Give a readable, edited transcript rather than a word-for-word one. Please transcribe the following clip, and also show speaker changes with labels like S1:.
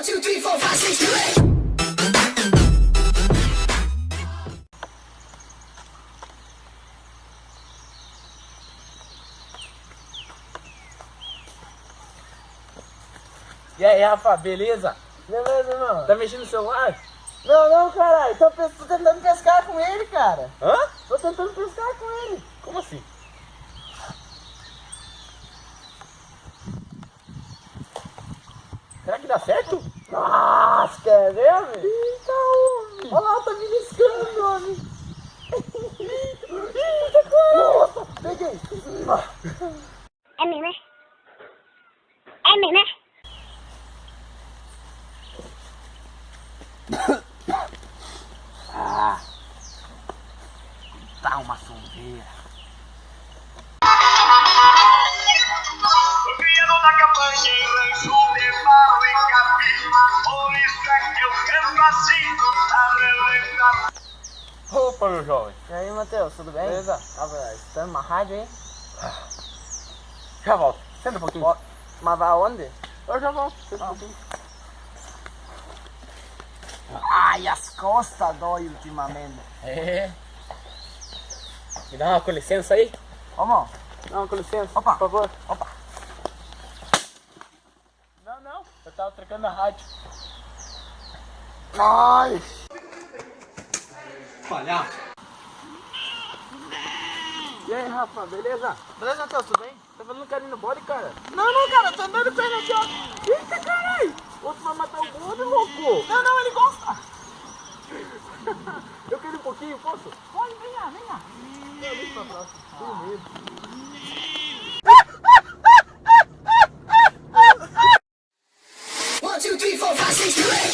S1: 1, 2, 3, 4, 5, 6, 7, 8.
S2: E aí, Rafa, beleza?
S3: Beleza, irmão?
S2: Tá mexendo no celular?
S3: Não, caralho. Tô tentando pescar com ele, cara.
S2: Hã?
S3: Tô tentando pescar com ele.
S2: Como assim? Será que dá certo?
S3: Nossa, quer ver, homem?
S2: Eita, homem!
S3: Olha lá, tá beliscando, homem. Eita, cara. Nossa, peguei.
S4: É mesmo, é? É mesmo, é?
S2: Dá uma sonzeira.
S5: O piano da campanha em rancho de barro e capim. Por isso é que eu canto assim, arrebentado.
S2: Opa, meu jovem.
S3: E aí, Matheus, tudo bem?
S2: Beleza?
S3: Tava escutando uma rádio, hein?
S2: Já volto. Senta um pouquinho.
S3: Ó, mas vai aonde?
S2: Eu já volto. Senta um pouquinho.
S3: Ai, as costas dói ultimamente.
S2: É. Me dá uma com licença aí?
S3: Vamos.
S2: Não, com licença.
S3: Opa.
S2: Por favor.
S3: Opa.
S2: Não. Eu tava trocando a rádio.
S3: Ai.
S2: Palhaço. E aí, Rafa, beleza?
S3: Beleza, Matheus, tudo bem?
S2: Tá fazendo carinho no bode, cara?
S3: Não, cara, eu tô andando com ele aqui, ó.
S2: Eita, caralho! Outro vai matar o bode, louco!
S3: Não, ele gosta.
S2: Eu quero um pouquinho, posso?
S3: Pode, venha.
S2: Eu deixo pra próxima. Tenho medo.
S1: 1, 2, 3, 4, 5, 6, 7, 8.